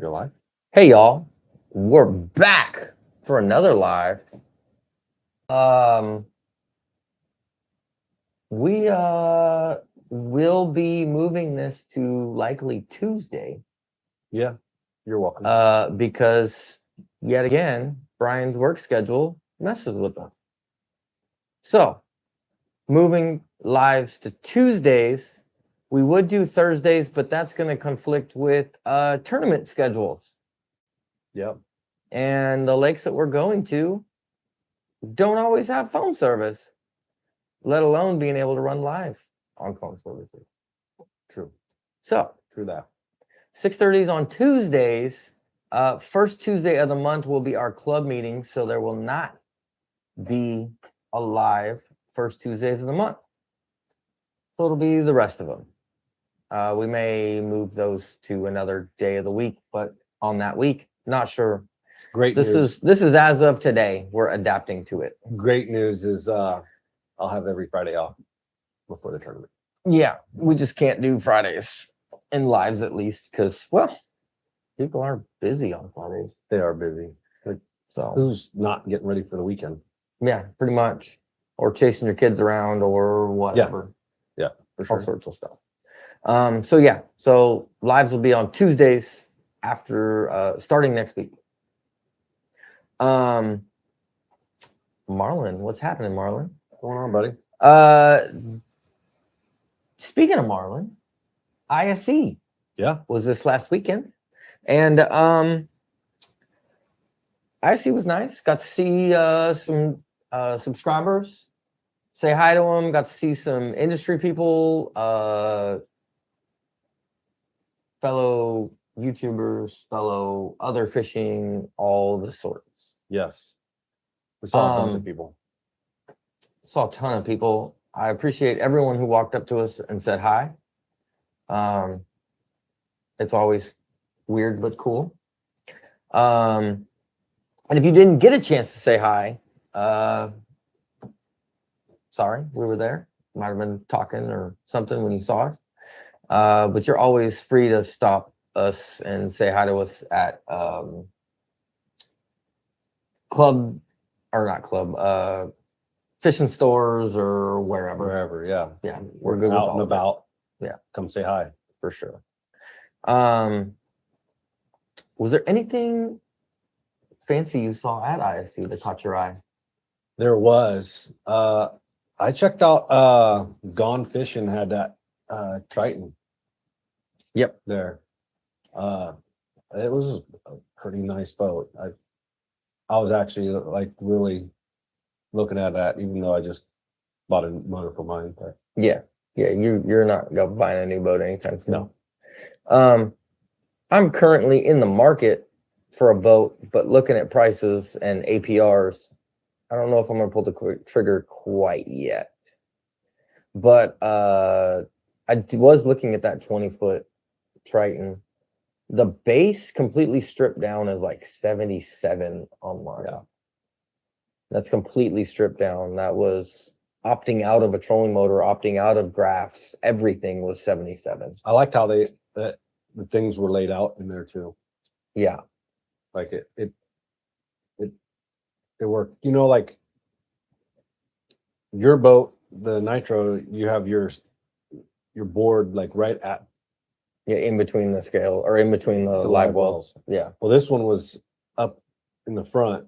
You're live? Hey y'all, we're back for another live. We will be moving this to likely Tuesday. Yeah, you're welcome. Because yet again, Brian's work schedule messes with us. So, moving lives to Tuesdays. We would do Thursdays, but that's going to conflict with tournament schedules. Yep. And the lakes that we're going to don't always have phone service, let alone being able to run live on phone services. True. So, True that. 6:30s on Tuesdays. First Tuesday of the month will be our club meeting, so there will not be a live first Tuesdays of the month. So it'll be the rest of them. We may move those to another day of the week, but on that week, not sure. Great This news. is as of today. We're adapting to it. Great news is I'll have every Friday off before the tournament. Yeah, we just can't do Fridays in lives at least because, well, people are busy on Fridays. They are busy. So Who's not getting ready for the weekend? yeah, pretty much, or chasing your kids around or whatever. Yeah, for sure. All sorts of stuff. So yeah, so lives will be on Tuesdays after starting next week. Marlon, what's happening, Marlon? What's going on, buddy? Speaking of Marlon, ISE Yeah. was this last weekend, and ISE was nice. Got to see some subscribers, say hi to them. Got to see some industry people, fellow YouTubers, fellow other fishing, all the sorts. Yes. We saw a bunch of people. Saw a ton of people. I appreciate everyone who walked up to us and said hi. It's always weird but cool. And if you didn't get a chance to say hi, sorry, we were there. Might have been talking or something when you saw us. But you're always free to stop us and say hi to us at fishing stores or wherever. Wherever, yeah. Yeah, we're good with Out all and of it. about. Yeah. Come say hi. For sure. Was there anything fancy you saw at ISU that caught your eye? There was. I checked out Gone Fishing had that Triton. Yep. There. It was a pretty nice boat. I was actually like really looking at that, even though I just bought a motor for mine. But Yeah, you're not buying a new boat anytime soon. no. I'm currently in the market for a boat, but looking at prices and APRs, I don't know if I'm gonna pull the trigger quite yet. But I was looking at that 20-foot Triton. The base completely stripped down is like 77 online. Yeah. That's completely stripped down. That was opting out of a trolling motor, opting out of graphs. Everything was 77. I liked how the things were laid out in there too. Yeah. Like it worked. You know, like your boat, the Nitro, you have your board like right at In between the scale or in between the live wells. Yeah. Well, this one was up in the front.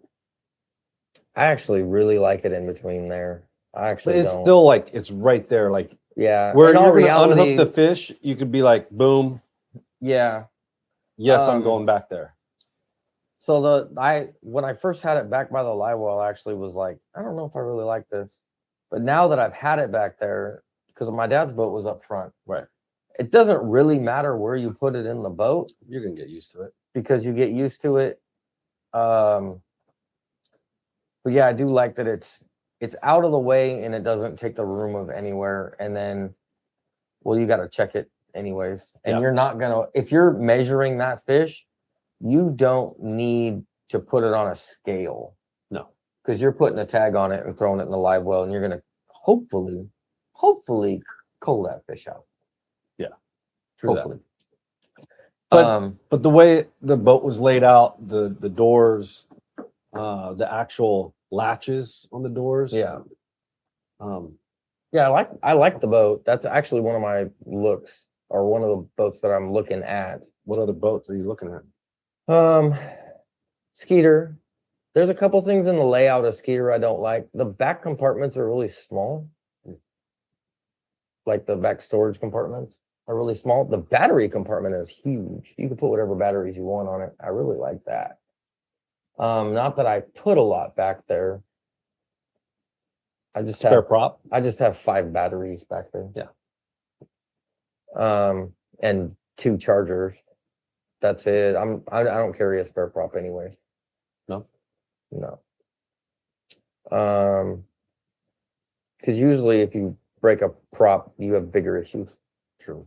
I actually really like it in between there. I actually But it's don't. still like it's right there. Like Yeah. where In you're all gonna reality, unhook the fish, you could be like, boom. Yeah. Yes, I'm going back there. So when I first had it back by the live well, I actually was like, I don't know if I really like this. But now that I've had it back there, because my dad's boat was up front. Right. It doesn't really matter where you put it in the boat. You're gonna get used to it. Because you get used to it. But yeah, I do like that it's out of the way and it doesn't take the room of anywhere. And then, well, you got to check it anyways. And you're not gonna, if you're measuring that fish, you don't need to put it on a scale. No, because you're putting a tag on it and throwing it in the live well, and you're gonna hopefully cull that fish out. Yeah, true. Hopefully. But but the way the boat was laid out, the doors, the actual latches on the doors. Yeah. Um, Yeah, I like the boat. That's actually one of my looks, or one of the boats that I'm looking at. what other boats are you looking at? Skeeter. There's a couple things in the layout of Skeeter I don't like. The back compartments are really small. Like the back storage compartments are really small. The battery compartment is huge. You can put whatever batteries you want on it. I really like that. Not that I put a lot back there. I just Spare have prop. I just have 5 batteries back there. Yeah. And 2 chargers. That's it. I don't carry a spare prop anyway. No. No. Because usually if you break a prop, you have bigger issues. True.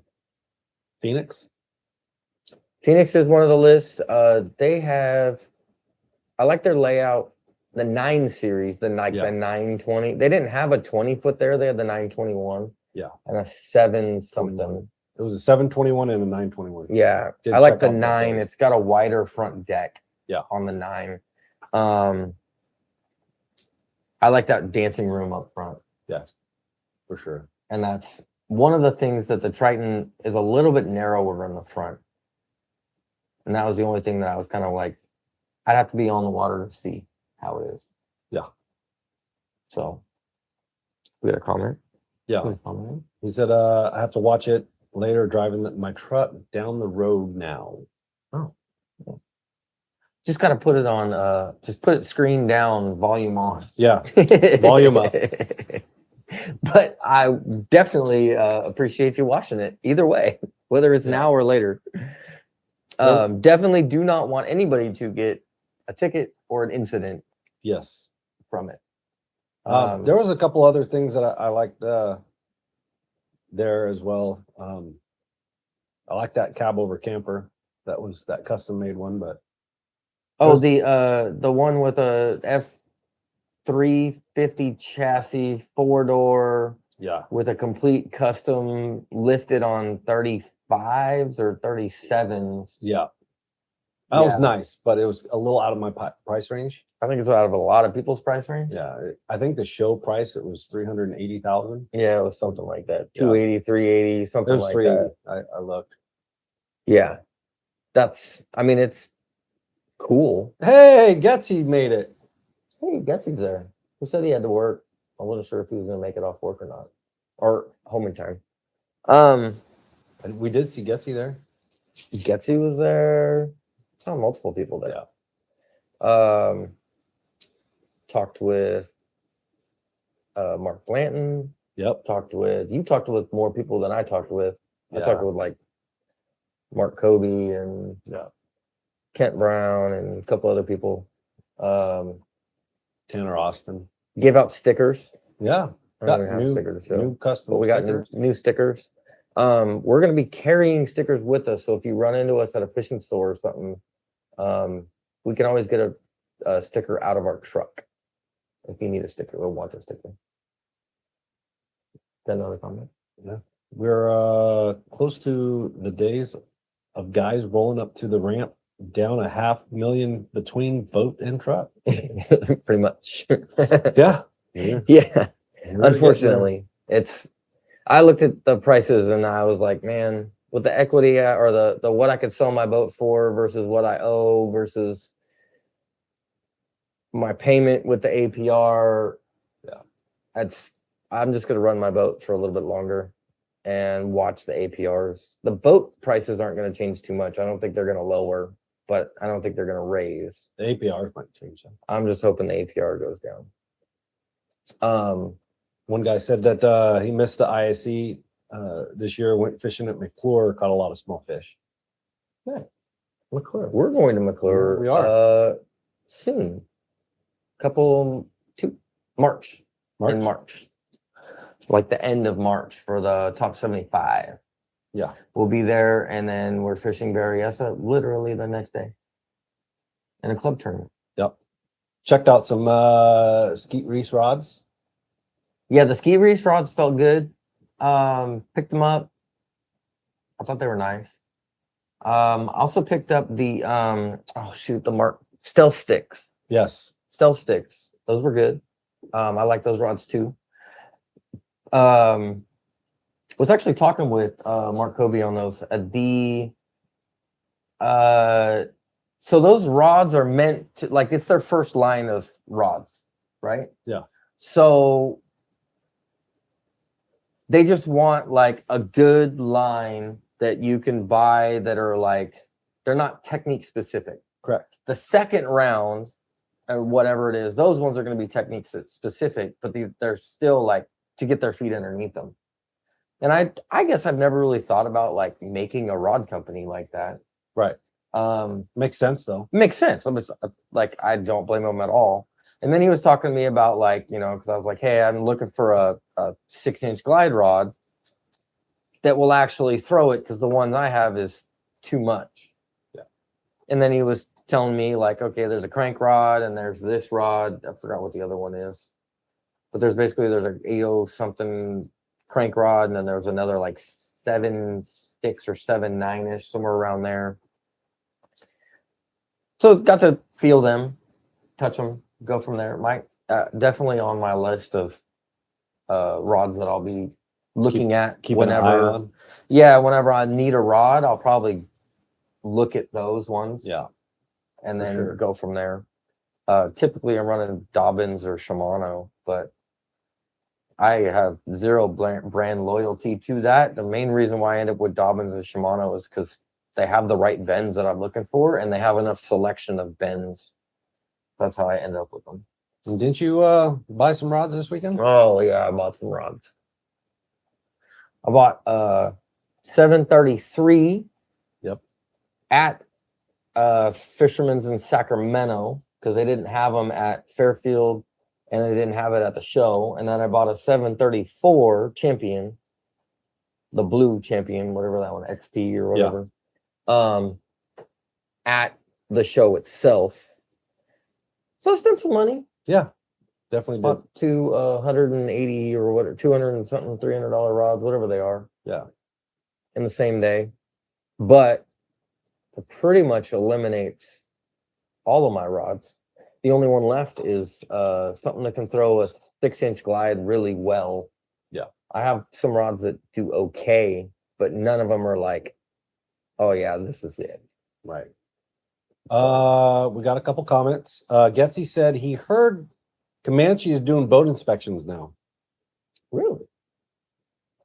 Phoenix. Phoenix is one of the lists. I like their layout. The 9 series, the 920. They didn't have a 20-foot there. They had the 921. Yeah. And a 7 something. It was a 721 and a 921. Yeah. I like the 9. It's got a wider front deck. Yeah. On the 9. I like that dancing room up front. Yes, for sure. And that's one of the things that the Triton is a little bit narrower in the front. And that was the only thing that I was kind of like, I'd have to be on the water to see how it is. Yeah. So, we got a comment? Yeah. He said, I have to watch it later driving my truck down the road now. Oh. Yeah. Just got to put it on, just put it screen down, volume on. Yeah. Volume up. But I definitely appreciate you watching it either way, whether it's now or later. Definitely do not want anybody to get a ticket or an incident. Yes. From it. There was a couple other things that I liked there as well. I like that cab over camper. That was that custom made one, but the one with a F350 chassis, 4-door. Yeah. With a complete custom lifted on 35s or 37s. Yeah. That was nice, but it was a little out of my price range. I think it's out of a lot of people's price range. Yeah. I think the show price, it was 380,000. Yeah, it was something like that. 280, 380, something like that. I looked. Yeah. It's cool. Hey, Getsy made it. Hey, Getsy's there. Who said he had to work? I wasn't sure if he was going to make it off work or not. Or home in time. And we did see Getsy there. Getsy was there. Saw multiple people there. Yeah. Talked with Mark Blanton. Yep. You talked with more people than I talked with. I talked with like Mark Kobe and Kent Brown and a couple other people. Tanner Austin. Gave out stickers. Yeah. Got new custom but we got new stickers. We're going to be carrying stickers with us. So if you run into us at a fishing store or something, we can always get a sticker out of our truck. If you need a sticker or want a sticker. Got another comment? Yeah. We're close to the days of guys rolling up to the ramp down $500,000 between boat and truck. Pretty much. Yeah. Yeah. Unfortunately, I looked at the prices and I was like, man, with the equity or the what I could sell my boat for versus what I owe versus my payment with the APR. Yeah. I'm just going to run my boat for a little bit longer and watch the APRs. The boat prices aren't going to change too much. I don't think they're going to lower, but I don't think they're going to raise. The APRs might change. I'm just hoping the APR goes down. One guy said that he missed the ISE this year, went fishing at McClure, caught a lot of small fish. Yeah. McClure. We're going to McClure. We are. Soon. March. In March. Like the end of March for the top 75. Yeah. We'll be there and then we're fishing Berryessa literally the next day. In a club tournament. Yep. Checked out some Skeet Reese rods. Yeah, the Ski Reese rods felt good. Picked them up. I thought they were nice. Also picked up the oh shoot, the Mark Stealth Sticks. Yes. Stealth Sticks. Those were good. I like those rods too. Was actually talking with Mark Kobe on those. So those rods are meant to, like, it's their first line of rods, right? Yeah. So they just want like a good line that you can buy that are like, they're not technique specific. Correct. The second round or whatever it is, those ones are going to be technique specific, but they're still like to get their feet underneath them. And I guess I've never really thought about like making a rod company like that. Right. Makes sense though. Makes sense. I'm just, like, I don't blame him at all. And then he was talking to me about like, you know, because I was like, hey, I'm looking for a 6-inch glide rod that will actually throw it, because the ones I have is too much. Yeah. And then he was telling me like, okay, there's a crank rod and there's this rod. I forgot what the other one is, but there's an 80 something crank rod, and then there's another like 7.6 or 7.9-ish, somewhere around there. So got to feel them, touch them, go from there. Definitely on my list of rods that I'll be looking at Keep an eye whenever. on. Yeah, whenever I need a rod, I'll probably look at those ones. Yeah. And for then sure. go from there. Typically, I'm running Dobbins or Shimano, but I have zero brand loyalty to that. The main reason why I end up with Dobbins and Shimano is because they have the right bends that I'm looking for, and they have enough selection of bends. That's how I end up with them. And didn't you buy some rods this weekend? Oh yeah, I bought some rods. I bought 733. Yep. At Fisherman's in Sacramento, because they didn't have them at Fairfield and they didn't have it at the show. And then I bought a 734 Champion, the blue Champion, whatever that one, XP or whatever, at the show itself. So I spent some money. Yeah, definitely did. Bought two 180 or whatever, 200 and something, $300 rods, whatever they are. Yeah. In the same day. But it pretty much eliminates all of my rods. The only one left is something that can throw a 6-inch glide really well. Yeah. I have some rods that do okay, but none of them are like, oh yeah, this is it. Right. We got a couple comments. Getsy said he heard Comanche is doing boat inspections now. Really?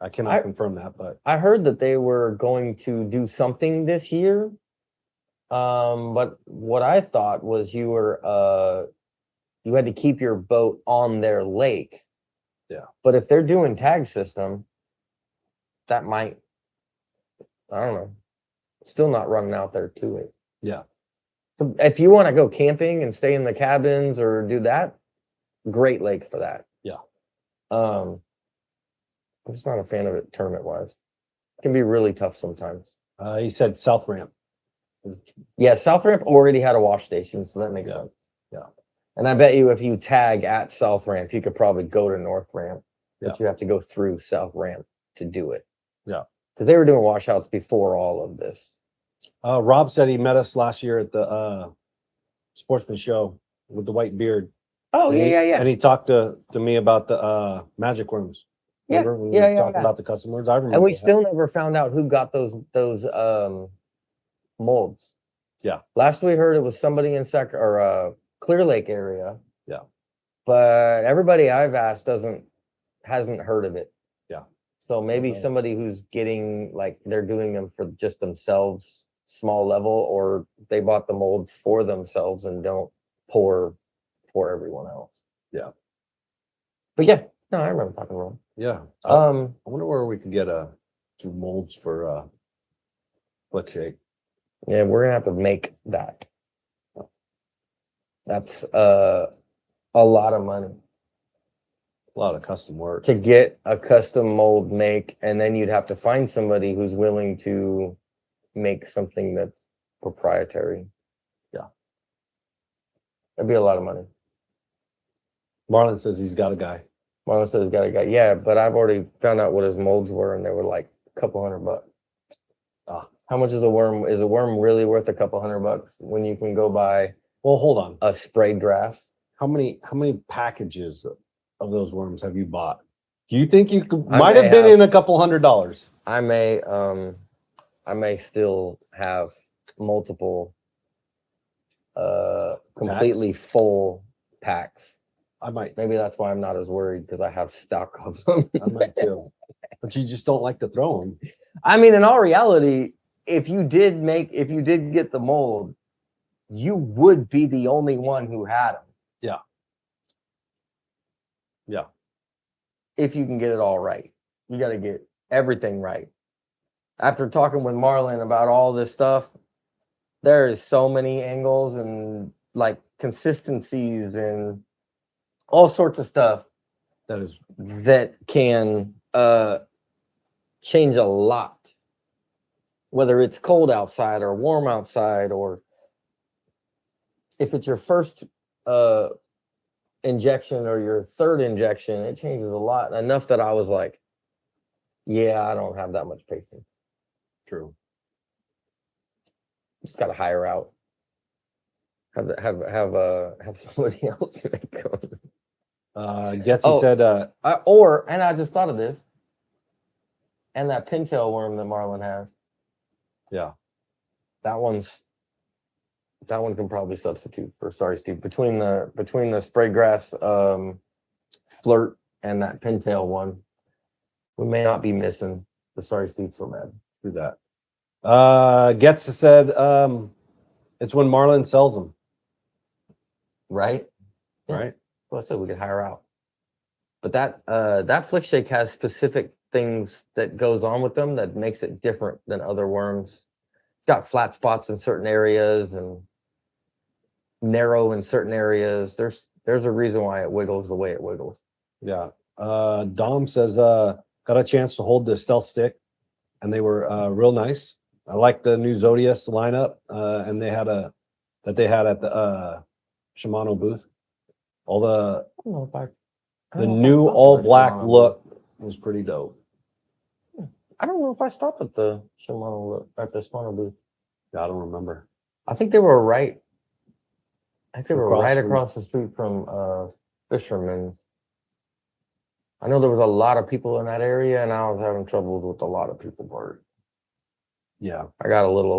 I cannot confirm that, but I heard that they were going to do something this year. But what I thought was you had to keep your boat on their lake. Yeah. But if they're doing tag system, that might, I don't know, still not running out there to it. Yeah. So if you want to go camping and stay in the cabins or do that, great lake for that. Yeah. I'm just not a fan of it tournament wise. It can be really tough sometimes. He said South Ramp. Yeah, South Ramp already had a wash station, so that makes sense. Yeah. And I bet you if you tag at South Ramp, you could probably go to North Ramp, but Yeah. you have to go through South Ramp to do it. Yeah. Because they were doing washouts before all of this. Rob said he met us last year at the Sportsman Show with the white beard. Oh, And yeah. And he talked to me about the magic worms. Remember when we were talking about the custom worms? I remember. And we that. still never found out who got those molds. Yeah. Last we heard it was somebody in Clear Lake area. Yeah. But everybody I've asked hasn't heard of it. Yeah. So maybe Okay. somebody who's getting, like, they're doing them for just themselves, small level, or they bought the molds for themselves and don't pour everyone else. Yeah. But yeah, no, I remember talking about them. Yeah. I wonder where we could get some molds for Flick Shake. Yeah, we're gonna have to make that. That's a lot of money A lot of custom work. to get a custom mold make, and then you'd have to find somebody who's willing to make something that's proprietary. Yeah. That'd be a lot of money. Marlon says he's got a guy. Marlon says he's got a guy. Yeah, but I've already found out what his molds were, and they were like a couple $100. How much is a worm? Is a worm really worth a couple $100 when you can go buy Well, hold on. a sprayed grass? How many packages of those worms have you bought? Do you think you could, I might may have been have- in a couple $100? I may still have multiple completely full packs. I might Maybe that's why I'm not as worried, because I have stock of them. I might too. But you just don't like to throw them. I mean, in all reality, if you did get the mold, you would be the only one who had them. Yeah. Yeah. If you can get it all right, you got to get everything right. After talking with Marlon about all this stuff, there is so many angles and like consistencies and all sorts of stuff That is that can change a lot, whether it's cold outside or warm outside, or if it's your first injection or your third injection, it changes a lot. Enough that I was like, yeah, I don't have that much patience. true. Just got to hire out. Have somebody else make them. Getsy Oh. said, And I just thought of this. And that pintail worm that Marlon has, yeah, that one can probably substitute for Sorry Steve. Between the spray grass flirt and that pintail one, we may not be missing the Sorry Steve so bad. do that. Getsy said, it's when Marlon sells them, Right? Yeah. right? Well, I said we could hire out. But that Flick Shake has specific things that goes on with them that makes it different than other worms. It's got flat spots in certain areas and narrow in certain areas. There's a reason why it wiggles the way it wiggles. Yeah. Dom says, got a chance to hold the stealth stick and they were real nice. I like the new Zodius lineup, and they had at the Shimano booth. All I don't know if I the don't know if I new stopped all at the black Shimano look was pretty dope. booth. I don't know if I stopped at the Shimano booth. I don't remember. I think they were right. I think they were Across right from- across the street from Fisherman's. I know there was a lot of people in that area, and I was having trouble with a lot of people part. Yeah. I got a little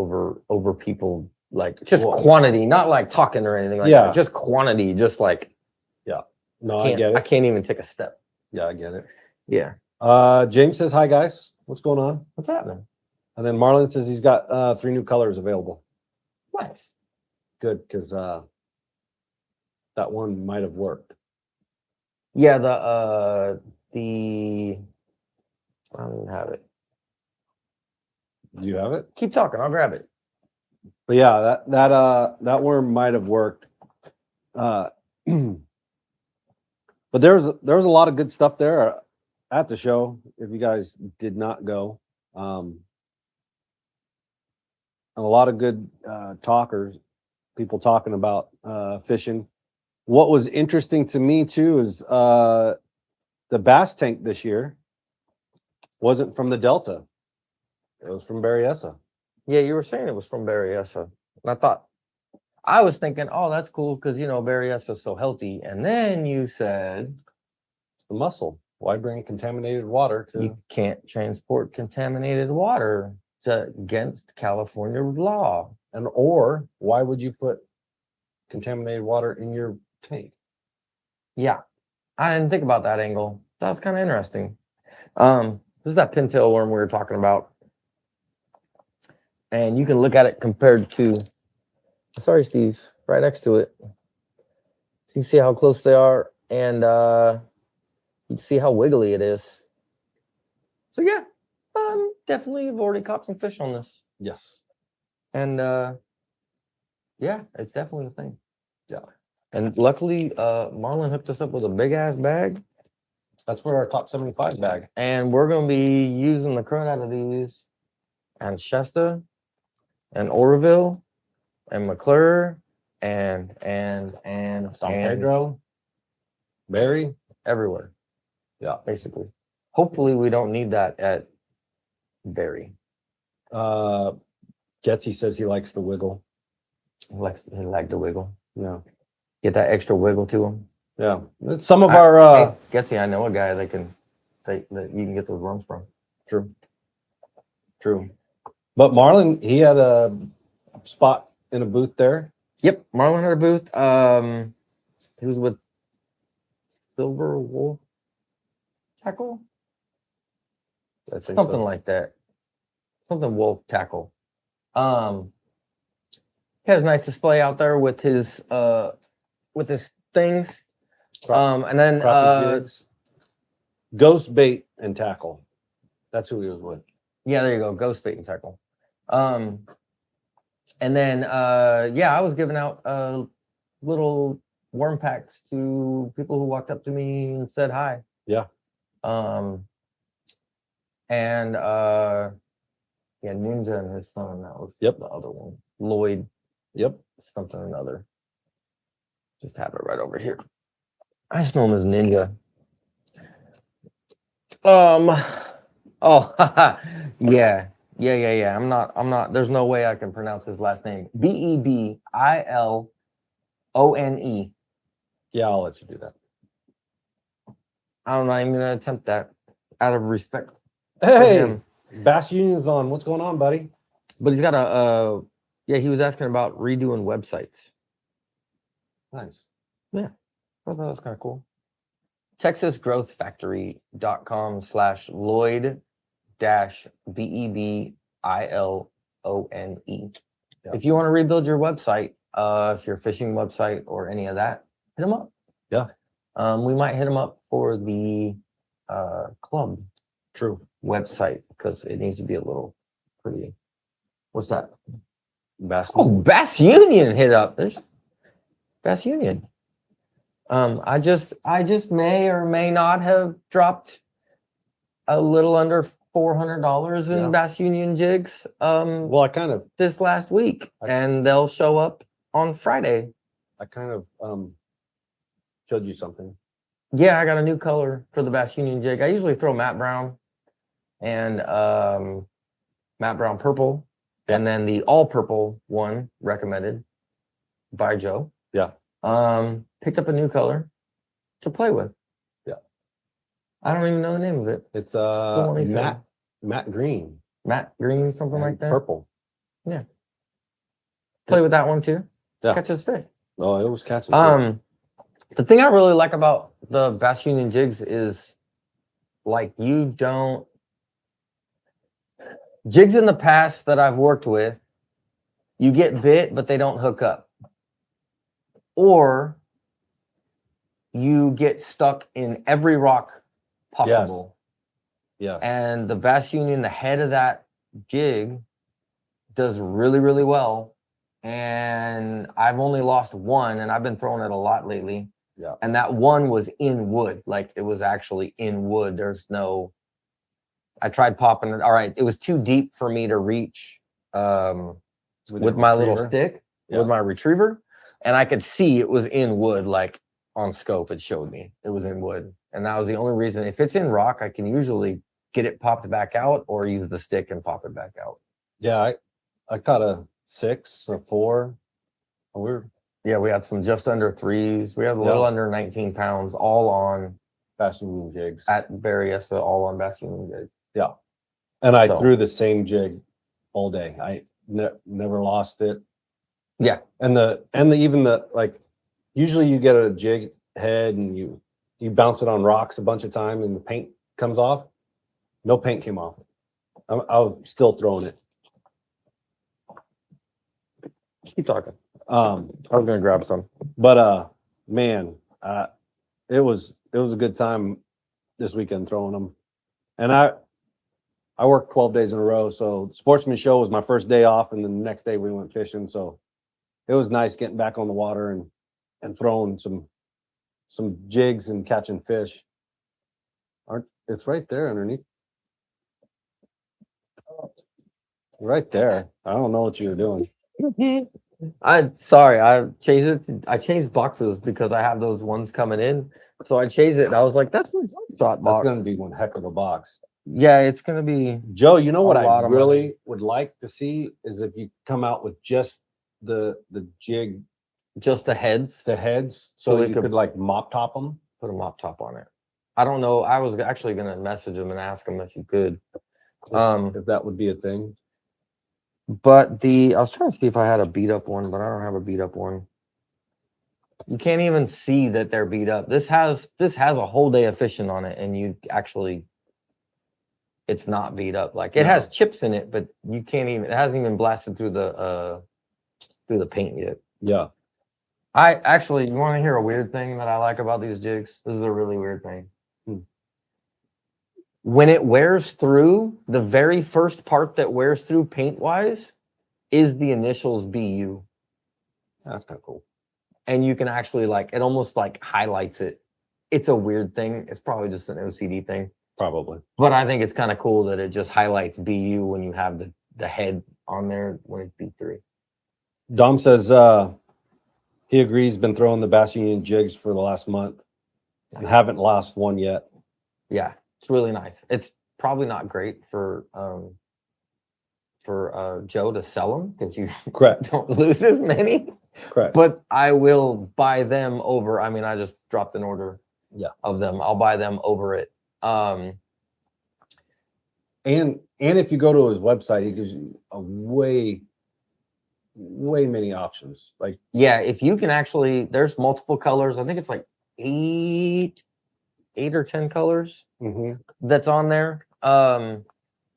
over people, like just Well- quantity, not like talking or anything like Yeah. that. Just quantity, just like No, I get I it. can't even take a step. Yeah, I get it. Yeah. James says, hi guys. What's going on? What's happening? And then Marlon says he's got 3 new colors available. Nice. Good, because that one might have worked. Yeah, I don't even have it. Do you have it? Keep talking, I'll grab it. But yeah, that worm might have worked. But there was a lot of good stuff there at the show. If you guys did not go, and a lot of good people talking about fishing. What was interesting to me too is the bass tank this year wasn't from the Delta; it was from Berryessa. Yeah, you were saying it was from Berryessa. And I was thinking, oh, that's cool because Berryessa is so healthy. And then you said It's the mussel. Why bring contaminated water to? you can't transport contaminated water. It's against California law. Or why would you put contaminated water in your tank? Yeah, I didn't think about that angle. That was kind of interesting. This is that pintail worm we were talking about. And you can look at it compared to, sorry, Steve, right next to it. So you see how close they are, and you can see how wiggly it is. So yeah, definitely have already caught some fish on this. Yes. And yeah, it's definitely a thing. Yeah. And luckily, Marlon hooked us up with a big ass bag, That's for our top 75 bag. and we're gonna be using the crud out of these, and Shasta, and Oroville, and McClure, and San Pedro, Barry. everywhere. Yeah. Basically. Hopefully, we don't need that at Berry. Jetsy says he likes the wiggle. He like the wiggle. Yeah. Get that extra wiggle to him. Yeah. Some of our Hey, Getsy, I know a guy that you can get those worms from. True. But Marlon, he had a spot in a booth there. Yep, Marlon had a booth. He was with Silver Wolf Tackle, I think something so. like that. Something Wolf Tackle. He has a nice display out there with his things. And then Crappie jigs, ghost bait and tackle. That's who he was with. yeah, there you go, Ghost Bait and Tackle. And then I was giving out little worm packs to people who walked up to me and said hi. Yeah. And Ninja and his son, that was Yep. the other one. Lloyd. Yep. Something or another. Just have it right over here. I just know him as Ninja. Oh, yeah. I'm not. There's no way I can pronounce his last name. Bebilone. Yeah, I'll let you do that. I'm not even gonna attempt that out of respect for Hey, him. Bass Union's on. What's going on, buddy? But he's got he was asking about redoing websites. Nice. I thought that was kind of cool. TexasGrowthFactory.com/Lloyd-BEBILONE. Yeah. If you want to rebuild your website, if you're a fishing website or any of that, hit them up. Yeah. We might hit them up for the club True. website because it needs to be a little pretty. What's that? Bass. Oh, Bass Union hit up. There's Bass Union. I just may or may not have dropped a little under $400 in Yeah. Bass Union jigs Well, I kind of this last week, and they'll show up on Friday. showed you something. Yeah, I got a new color for the Bass Union jig. I usually throw matte brown and matte brown purple, and then the all purple one recommended by Joe. Yeah. Picked up a new color to play with. Yeah. I don't even know the name of it. It's Don't want anything. matte green. Matte green, something and like that. Purple. Play with that one too. Yeah. Catches fish. Oh, it was catching. The thing I really like about the Bass Union jigs is like jigs in the past that I've worked with, you get bit, but they don't hook up. Or you get stuck in every rock possible. Yes. And the Bass Union, the head of that jig, does really, really well. And I've only lost one, and I've been throwing it a lot lately. Yeah. And that one was in wood. Like it was actually in wood. I tried popping it. All right. It was too deep for me to reach with my little stick, with my retriever. And I could see it was in wood, like on scope. It showed me it was in wood. And that was the only reason. If it's in rock, I can usually get it popped back out or use the stick and pop it back out. Yeah. I caught a 6 or 4. We had some just under 3s. We had a little under 19 pounds, all on Bass Union jigs at Berryessa, all on Bass Union jigs. Yeah. And I threw the same jig all day. I never lost it. Yeah. And even usually you get a jig head and you bounce it on rocks a bunch of time and the paint comes off. No paint came off. I was still throwing it. Keep talking. I was gonna grab some, but man, it was a good time this weekend throwing them, and I worked 12 days in a row. So Sportsman Show was my first day off, and then the next day we went fishing. So it was nice getting back on the water and throwing some jigs and catching fish. It's right there underneath. Right there. I don't know what you were doing. I changed boxes because I have those ones coming in. So I changed it and I was like, that's my shot That's box. gonna be one heck of a box. Yeah, it's gonna be Joe, you know what A I lot of really money. would like to see is if you come out with just the jig, just the heads. the heads, So so they you could- could like mop top them. Put a mop top on it. I don't know. I was actually gonna message him and ask him if you could. If that would be a thing. But I was trying to see if I had a beat up one, but I don't have a beat up one. You can't even see that they're beat up. This has a whole day of fishing on it, and you actually, it's not beat up. Like it has chips in it, but you can't even. It hasn't even blasted through the paint yet. Yeah. I actually, you want to hear a weird thing that I like about these jigs? This is a really weird thing. When it wears through, the very first part that wears through paint wise is the initials BU. That's kind of cool. And you can actually like, it almost like highlights it. It's a weird thing. It's probably just an OCD thing. Probably. But I think it's kind of cool that it just highlights BU when you have the head on there when it's B3. Dom says he agrees, been throwing the Bass Union jigs for the last month and haven't lost one yet. Yeah, it's really nice. It's probably not great for Joe to sell them because you Correct. don't lose as many. Correct. But I will buy them over. I mean, I just dropped an order of them. I'll buy them over it. And if you go to his website, he gives you a way many options. Like, yeah, if you can actually, there's multiple colors. I think it's like eight or 10 colors that's on there.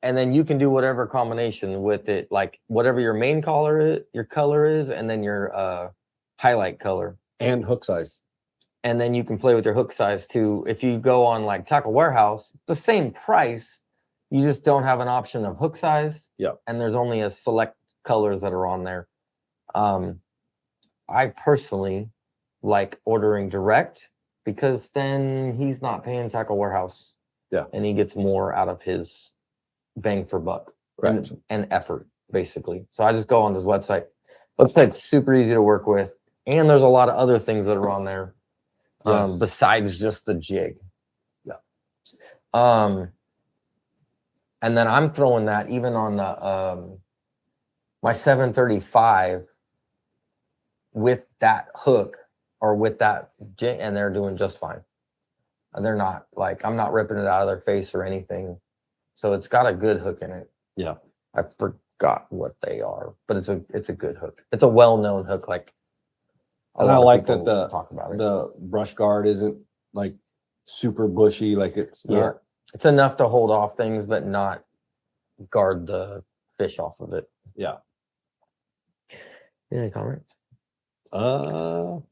And then you can do whatever combination with it, like whatever your main color is, and then your highlight color and hook size. And then you can play with your hook size too. If you go on like Tackle Warehouse, the same price, you just don't have an option of hook size. Yeah. And there's only a select colors that are on there. I personally like ordering direct because then he's not paying Tackle Warehouse. Yeah. And he gets more out of his bang for buck. Right. And effort, basically. So I just go on his website. Website's super easy to work with. And there's a lot of other things that are on there. Yes. Besides just the jig. Yeah. And then I'm throwing that even on the my 735 with that hook or with that jig, and they're doing just fine. And they're not like, I'm not ripping it out of their face or anything. So it's got a good hook in it. Yeah. I forgot what they are, but it's a good hook. It's a well-known hook. Like, and I like that talk about it. The brush guard isn't like super bushy. Like it's not. It's enough to hold off things, but not guard the fish off of it. Yeah. Any comments? No.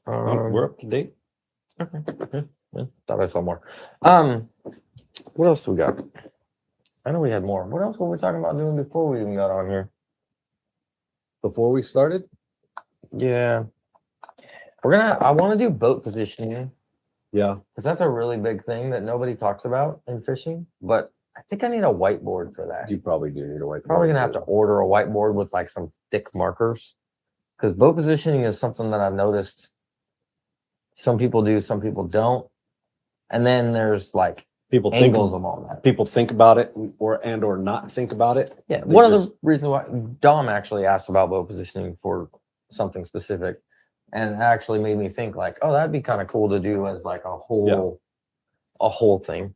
We're We're up to date. okay. Yeah, thought I saw more. What else do we got? I know we had more. What else were we talking about doing before we even got on here? Before we started? Yeah. I want to do boat positioning. Yeah. Because that's a really big thing that nobody talks about in fishing. But I think I need a whiteboard for that. You probably do need a whiteboard. Probably gonna have to order a whiteboard with like some thick markers. Because boat positioning is something that I've noticed some people do, some people don't. And then there's like people angles of all that. People think about it or not think about it. Yeah. One of the reasons why Dom actually asked about boat positioning for something specific. And it actually made me think like, oh, that'd be kind of cool to do as like a whole thing.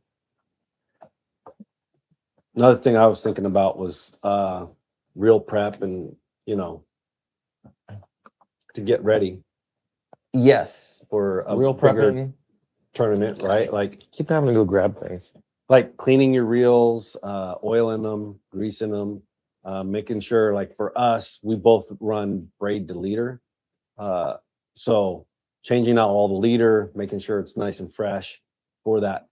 Another thing I was thinking about was reel prep and, to get ready. Yes. For a reel bigger prepping tournament, right? Like keep having to go grab things. Like cleaning your reels, oiling them, greasing them, making sure, like for us, we both run braid to leader. So changing out all the leader, making sure it's nice and fresh for the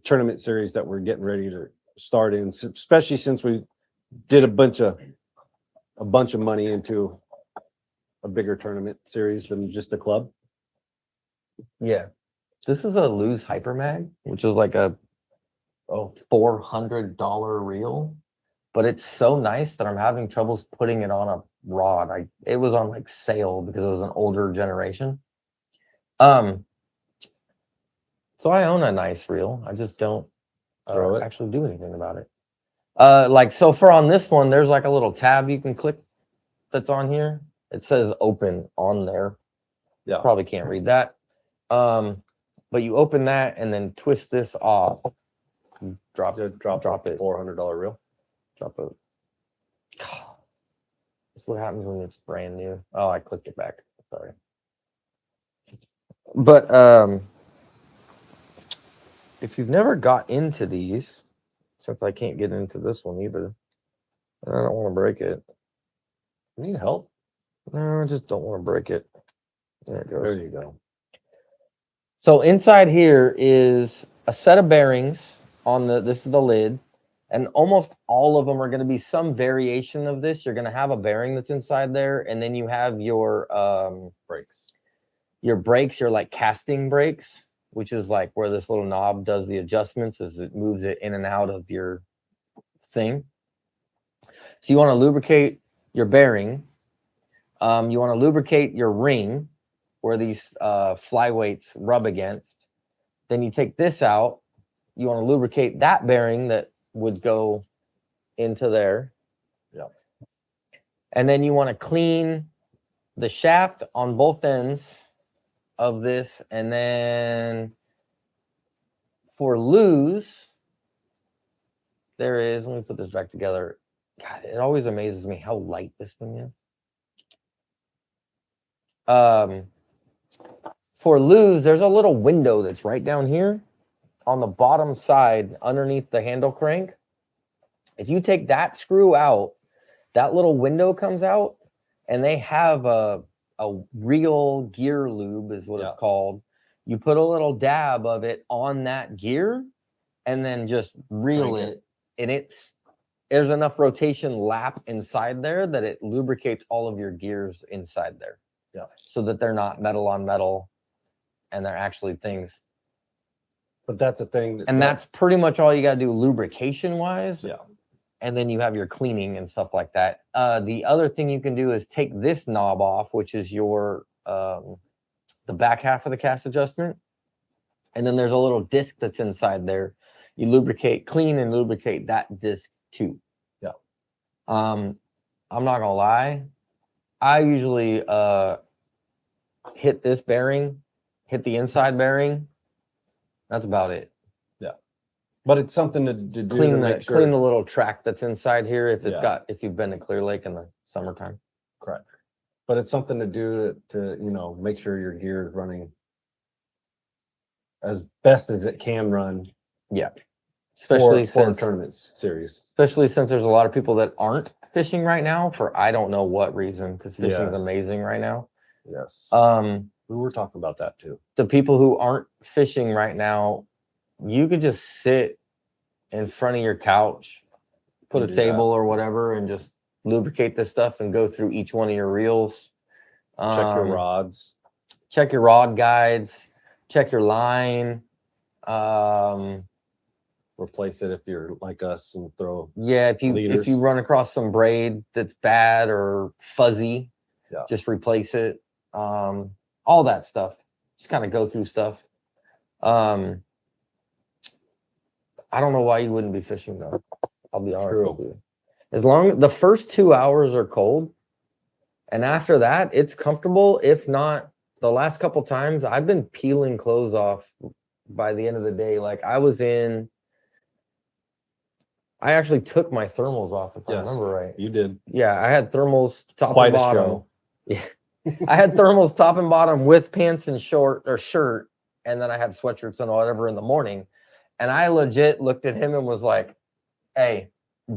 tournament series that we're getting ready to start in, especially since we did a bunch of money into a bigger tournament series than just the club. Yeah. This is a Lose Hyper Mag, which is like a $400 reel, but it's so nice that I'm having troubles putting it on a rod. It was on like sale because it was an older generation. So I own a nice reel. I just don't Throw it. actually do anything about it. Like so for on this one, there's like a little tab you can click that's on here. It says open on there. Yeah. Probably can't read that. But you open that and then twist this off. Drop Drop it. $400 reel. Drop it. That's what happens when it's brand new. Oh, I clicked it back. Sorry. But if you've never got into these, since I can't get into this one either, I don't want to break it. Need help? No, I just don't want to break it. There it goes. There you go. So inside here is a set of bearings on this is the lid, and almost all of them are going to be some variation of this. You're going to have a bearing that's inside there, and then you have your Brakes. your brakes, your like casting brakes, which is like where this little knob does the adjustments as it moves it in and out of your thing. So you want to lubricate your bearing. You want to lubricate your ring where these flyweights rub against. Then you take this out. You want to lubricate that bearing that would go into there. Yeah. And then you want to clean the shaft on both ends of this. And then for loose, there is, let me put this back together. God, it always amazes me how light this thing is. For lose, there's a little window that's right down here on the bottom side underneath the handle crank. If you take that screw out, that little window comes out, and they have a real gear lube is what it's called. You put a little dab of it on that gear and then just reel it, and there's enough rotation lap inside there that it lubricates all of your gears inside there. Yeah. So that they're not metal on metal and they're actually things. But that's a thing. And that's pretty much all you got to do lubrication wise. Yeah. And then you have your cleaning and stuff like that. The other thing you can do is take this knob off, which is your the back half of the cast adjustment. And then there's a little disc that's inside there. You clean and lubricate that disc too. Yeah. I'm not gonna lie. I usually hit this bearing, hit the inside bearing. That's about it. Yeah. But it's something to do Clean to the make sure. clean the little track that's inside here if it's Yeah. if you've been to Clear Lake in the summertime. Correct. But it's something to do to make sure your gear is running as best as it can run. Yeah. Especially for a since tournament series. especially since there's a lot of people that aren't fishing right now for I don't know what reason, because fishing is Yes. amazing right now. Yes. We We were talking about that too. The people who aren't fishing right now, you could just sit in front of your couch, put a do table or whatever, and just lubricate this stuff and go through each one of your reels. Check your rods. Check your rod guides, check your line. Replace it if you're like us and throw. Yeah, if you leaders. run across some braid that's bad or fuzzy, Yeah. just replace it. All that stuff. Just kind of go through stuff. I don't know why you wouldn't be fishing though. I'll be honest with you. As long the first 2 hours are cold, and after that it's comfortable. If not, the last couple times I've been peeling clothes off by the end of the day. Like I actually took my thermals off, if I remember right. You did. Yeah, I had thermals top Quite and a bottom. show. Yeah, I had thermals top and bottom with pants and shirt, and then I had sweatshirts and whatever in the morning. And I legit looked at him and was like, "Hey,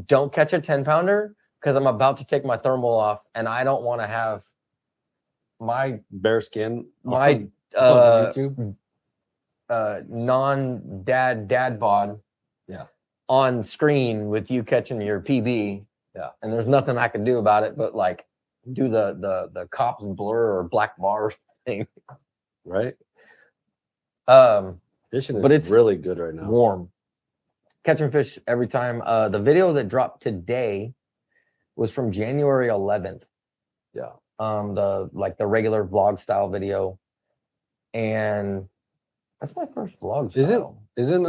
don't catch a 10-pounder because I'm about to take my thermal off, and I don't want to have my Bare skin. my on YouTube. dad bod on screen with you catching your PB. Yeah. And there's nothing I can do about it but like do the cops blur or black bar thing. Right. Fishing is but it's really good right now. Warm. Catching fish every time. The video that dropped today was from January 11th. Yeah. The regular vlog style video. And That's my first vlog. Is it? style. Isn't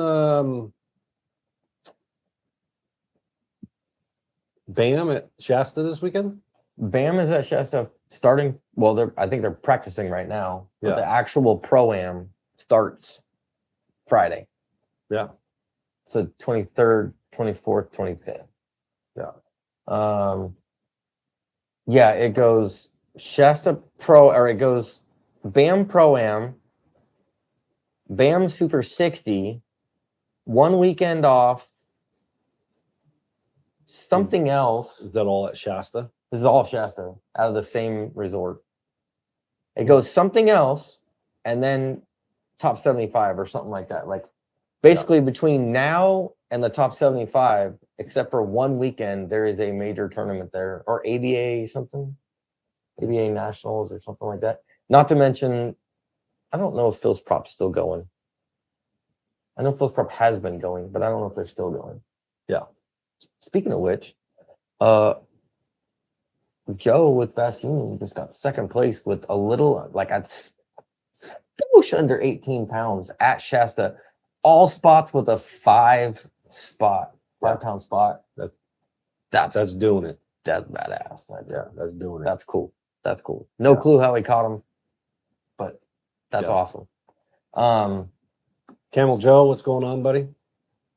Bam at Shasta this weekend? Bam is at Shasta starting. Well, I think they're practicing right now. But Yeah. the actual pro-am starts Friday. Yeah. So 23rd, 24th, 25th. Yeah. Yeah, it goes Shasta Pro, or it goes Bam Pro-am, Bam Super 60, 1 weekend off, something else. Is that all at Shasta? This is all Shasta out of the same resort. It goes something else, and then top 75 or something like that. Like basically between now and the top 75, except for 1 weekend, there is a major tournament there, or ABA something, ABA Nationals or something like that. Not to mention, I don't know if Phil's Prop's still going. I know Phil's Prop has been going, but I don't know if they're still going. Yeah. Speaking Speaking of which, Joe with Bass Union just got second place with a little, like at swoosh under 18 pounds at Shasta. All spots with a 5-pound spot. That's doing it. That's badass. Yeah, that's doing it. That's cool. That's cool. No Yeah. clue how he caught him, but that's Yeah. awesome. Camel Joe, what's going on, buddy?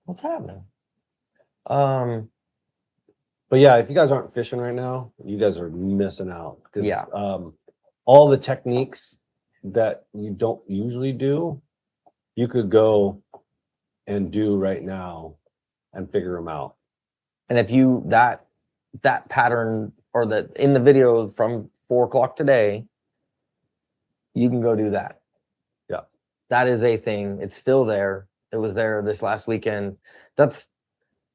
What's happening? But yeah, if you guys aren't fishing right now, you guys are missing out. 'Cause, Yeah. all the techniques that you don't usually do, you could go and do right now and figure them out. And if you that pattern, or that in the video from 4 o'clock today, you can go do that. Yeah. That is a thing. It's still there. It was there this last weekend. That's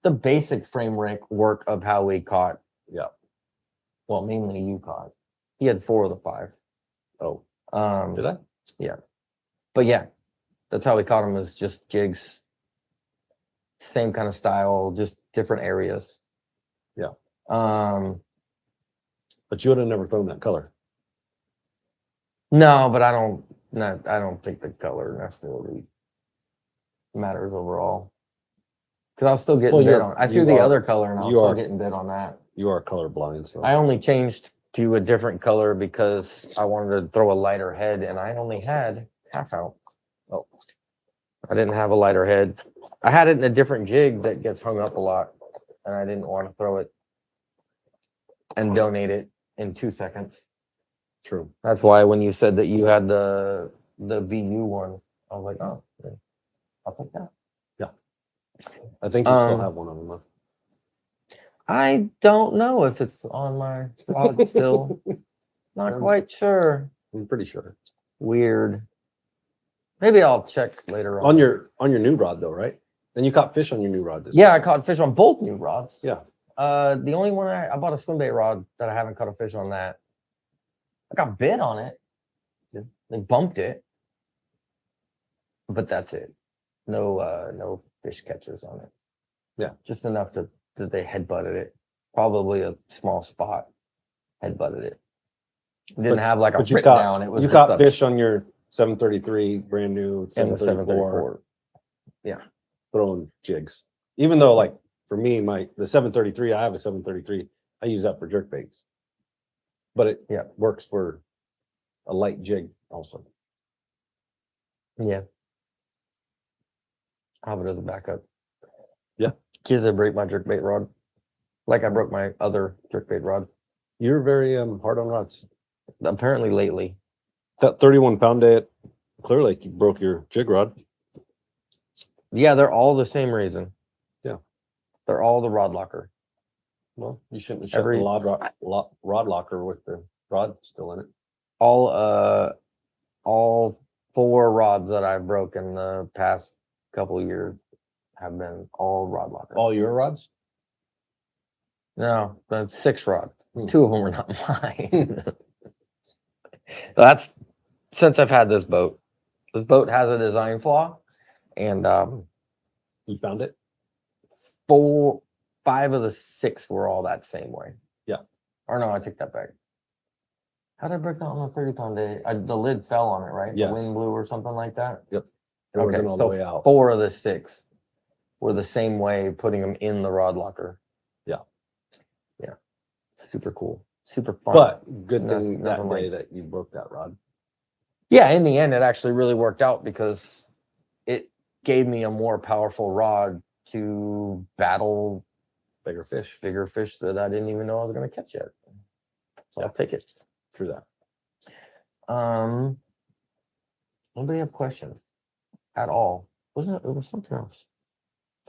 the basic frame work of how we caught. Yeah. Well, mainly you caught. He had 4 of the 5. Oh, Did I? But yeah, that's how we caught him, is just jigs. Same kind of style, just different areas. Yeah. But you would have never thrown that color. no, but I don't think the color necessarily matters overall. Because I was still getting bid on. I threw the other color and I was still getting bid on that. You are colorblind, so I only changed to a different color because I wanted to throw a lighter head, and I only had half out. Oh. I didn't have a lighter head. I had it in a different jig that gets hung up a lot, and I didn't want to throw it and donate it in 2 seconds. true. That's why when you said that you had the VU one, I was like, oh, yeah, I'll take that. I think you still have one of them. Though. I don't know if it's on my rod still. Not quite sure. I'm pretty sure. Weird. Maybe I'll check later on. On your new rod though, right? And you caught fish on your new rod this Yeah, I week. caught fish on both new rods. Yeah. The only one I bought a swim bait rod that I haven't caught a fish on that. I got bit on it. Yeah. They bumped it. But that's it. No fish catches on it. Yeah. Just enough that they headbutted it. Probably a small spot. Headbutted it. It didn't have like a But you rip caught down. It was you just caught a- fish on your 733 brand new and the 734 734. throwing jigs. Even though like for me, the 733, I have a 733. I use that for jerk baits. But it works for a light jig also. Yeah. I have it as a backup. Yeah. Kids, I break my jerkbait rod. Like I broke my other jerkbait rod. You're very hard on rods. Apparently lately. That 31-pound day at Clear Lake, you broke your jig rod. Yeah, they're all the same reason. Yeah. They're all the rod locker. Well, you shouldn't have shut the rod locker with the rod still in it. All 4 rods that I've broken the past couple of years have been all rod locker. All your rods? No, that's 6 rods. 2 of them are not mine. That's since I've had this boat. This boat has a design flaw, and You found it? 5 of the 6 were all that same way. Yeah. Or no, I take that back. How did I break that on a 30-pound day? The lid fell on it, right? Yes. The wind blew or something like that. Yep. It Okay, wasn't all the so way out. 4 of the 6 were the same way, putting them in the rod locker. Yeah. Yeah. Super cool. Super fun. But good That's thing that nothing day like- that you broke that rod. Yeah, in the end, it actually really worked out because it gave me a more powerful rod to battle Bigger fish bigger fish that I didn't even know I was going to catch yet. So I'll take it. through that. Nobody have questions at all? Wasn't it? It was something else.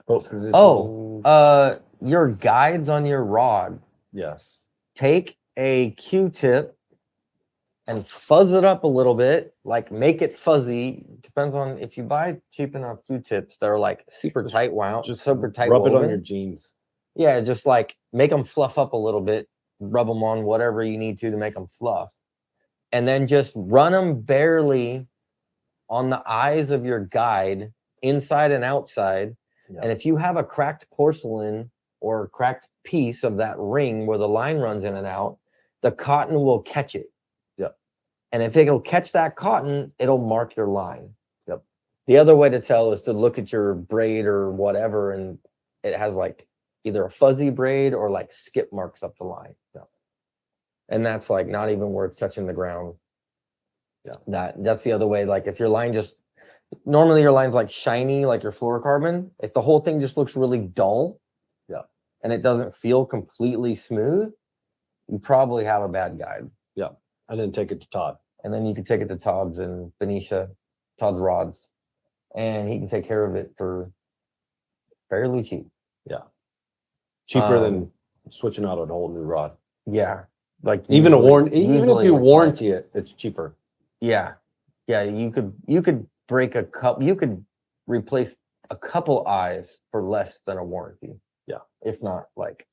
Boat position. Oh, your guides on your rod. Yes. Take a Q-tip and fuzz it up a little bit, like make it fuzzy. Depends on if you buy cheap enough Q-tips that are like super Just- tight wound, Just super tight rub it on woven. your jeans. Yeah, just like make them fluff up a little bit, rub them on whatever you need to make them fluff. And then just run them barely on the eyes of your guide, inside and outside. Yeah. And if you have a cracked porcelain or a cracked piece of that ring where the line runs in and out, the cotton will catch it. Yep. And if it'll catch that cotton, it'll mark your line. Yep. The other way to tell is to look at your braid or whatever, and it has like either a fuzzy braid or like skip marks up the line. Yep. And that's like not even worth touching the ground. Yeah. That's the other way. Like if your line just normally your line's like shiny, like your fluorocarbon. If the whole thing just looks really dull, Yeah, and it doesn't feel completely smooth, you probably have a bad guide. yeah. And then take it to Todd. And then you can take it to Todd's in Benicia, Todd's Rods, and he can take care of it for fairly cheap. Yeah. Cheaper than switching out a whole new rod. Yeah. Like Even a usually- even if usually you it's warranty it, it's cheaper. Yeah. Yeah, you could break a cup, you could replace a couple eyes for less than a warranty. Yeah. If not like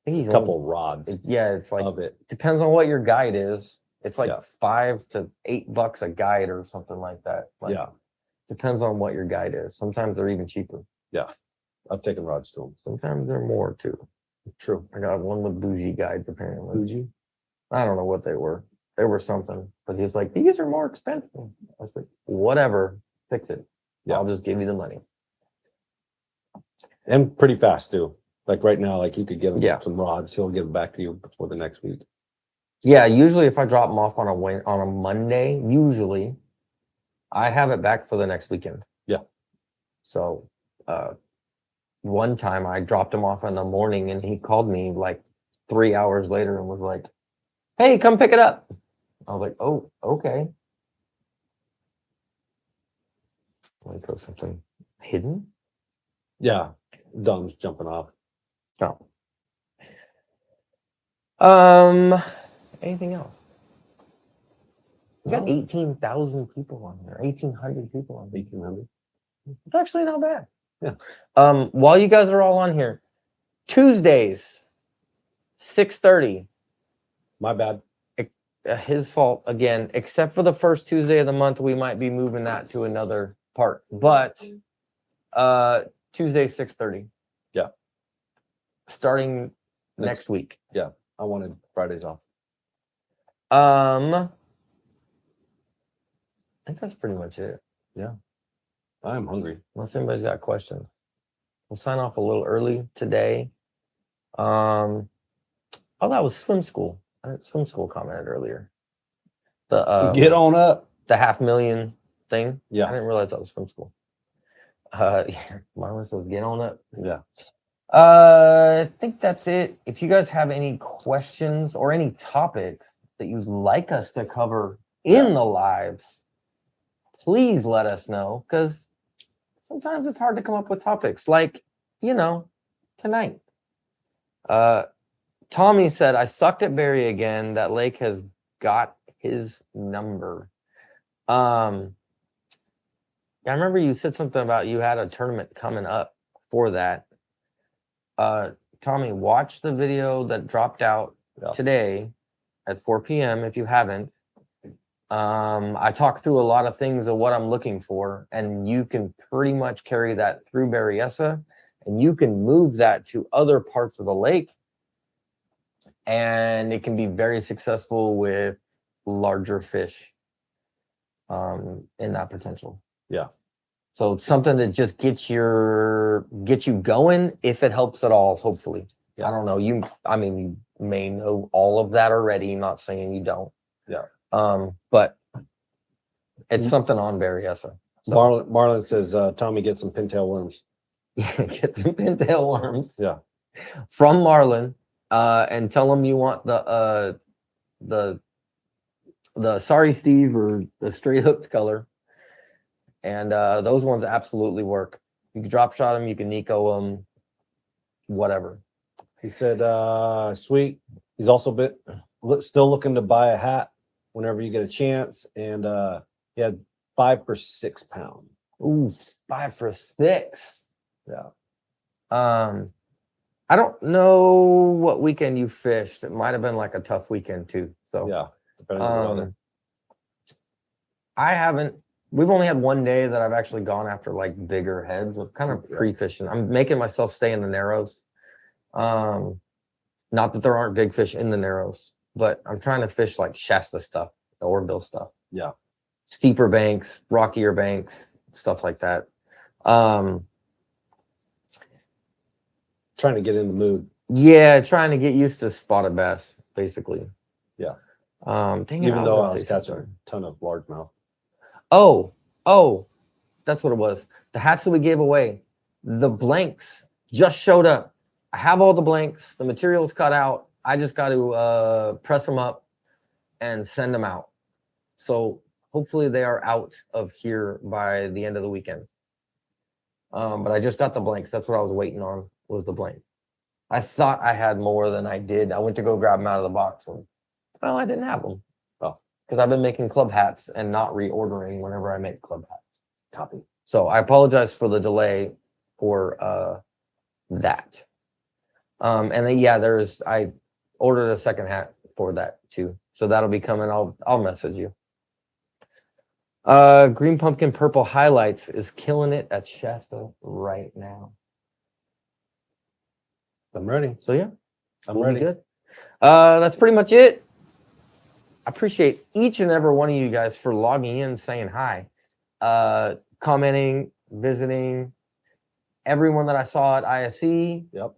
I think he's A couple rods it's like of it. depends on what your guide is. It's like Yeah. $5 to $8 a guide or something like that. Like, Yeah. depends on what your guide is. Sometimes they're even cheaper. I've taken rods to them. Sometimes they're more too. True. I got one with bougie guides apparently. Fuji. I don't know what they were. They were something, but he was like, "These are more expensive." I was like, "Whatever, fix it. Yeah. I'll just give you the money." And pretty fast too. Like right now, like you could give him Yeah. some rods. He'll give it back to you before the next week. Yeah, usually if I drop them off on a Monday, usually I have it back for the next weekend. Yeah. So, one time I dropped him off in the morning and he called me like 3 hours later and was like, "Hey, come pick it up." I was like, "Oh, okay." Let me put something hidden. Yeah. Dumb's jumping off. Oh. Anything else? We got No. 18,000 people on here, 1,800 people on here. 1800. It's actually not bad. Yeah. While you guys are all on here, Tuesdays, 6:30. My bad. His fault again, except for the first Tuesday of the month, we might be moving that to another part. But Tuesday, 6:30. Yeah. Starting next week. I wanted Fridays off. I think that's pretty much it. I am hungry. Unless anybody's got questions. We'll sign off a little early today. Oh, that was swim school. Swim school commented earlier. The Get on up. the 500,000 thing. I Yeah. didn't realize that was swim school. Yeah, Marlon says get on up. Yeah. I think that's it. If you guys have any questions or any topics that you'd like us to cover in the lives, please let us know, because sometimes it's hard to come up with topics like, tonight. Tommy said, "I sucked at Barry again. That lake has got his number." I remember you said something about you had a tournament coming up for that. Tommy, watch the video that dropped out today at 4 p.m. if you haven't. I talked through a lot of things of what I'm looking for, and you can pretty much carry that through Berryessa, and you can move that to other parts of the lake, and it can be very successful with larger fish in that potential. Yeah. So it's something that just gets you going, if it helps at all, hopefully. Yeah. I don't know. You may know all of that already. I'm not saying you don't. Yeah. But it's something on Berryessa. So Marlon says, Tommy, get some pintail worms. get the pintail worms. Yeah. From Marlon, and tell him you want the Sorry Steve or the straight hooked color. And those ones absolutely work. You can drop shot them, you can Nico them, whatever. He said, sweet. He's also still looking to buy a hat whenever you get a chance. And he had 5 for £6. Ooh, 5 for $6. Yeah. I don't know what weekend you fished. It might have been like a tough weekend too. So yeah, depending on the weather. I haven't. We've only had one day that I've actually gone after like bigger heads with kind of pre-fishing. I'm making myself stay in the narrows. Not that there aren't big fish in the narrows, but I'm trying to fish like Shasta stuff, the Orville stuff. Yeah. Steeper banks, rockier banks, stuff like that. Trying to get in the mood. Yeah, trying to get used to spotted bass, basically. Yeah. Even though I was catching a ton of largemouth. Oh, that's what it was. The hats that we gave away, the blanks just showed up. I have all the blanks. The material's cut out. I just got to press them up and send them out. So hopefully they are out of here by the end of the weekend. But I just got the blanks. That's what I was waiting on, was the blank. I thought I had more than I did. I went to go grab them out of the box. And, well, I didn't have them. Oh. Because I've been making club hats and not reordering whenever I make club hats. Copy. So I apologize for the delay for that. And then, yeah, I ordered a second hat for that too. So that'll be coming. I'll message you. Green Pumpkin Purple Highlights is killing it at Shasta right now. I'm ready. So yeah, I'm ready. Good. That's pretty much it. I appreciate each and every one of you guys for logging in, saying hi, commenting, visiting. Everyone that I saw at ISE. Yep.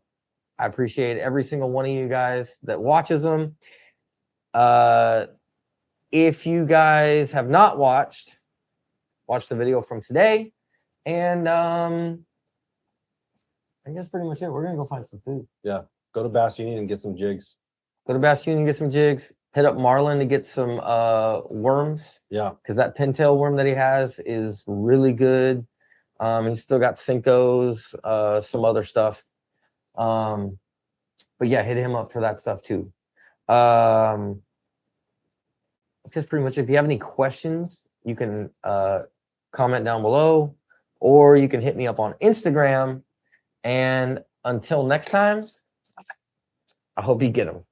I appreciate every single one of you guys that watches them. If you guys have not watch the video from today. And I guess pretty much it. We're going to go find some food. Yeah. Go to Bass Union and get some jigs. Go to Bass Union and get some jigs. Hit up Marlon to get some worms. Yeah. Because that pintail worm that he has is really good. He's still got Cinco's, some other stuff. But yeah, hit him up for that stuff too. That's pretty much it. If you have any questions, you can comment down below, or you can hit me up on Instagram. And until next time, I hope you get them.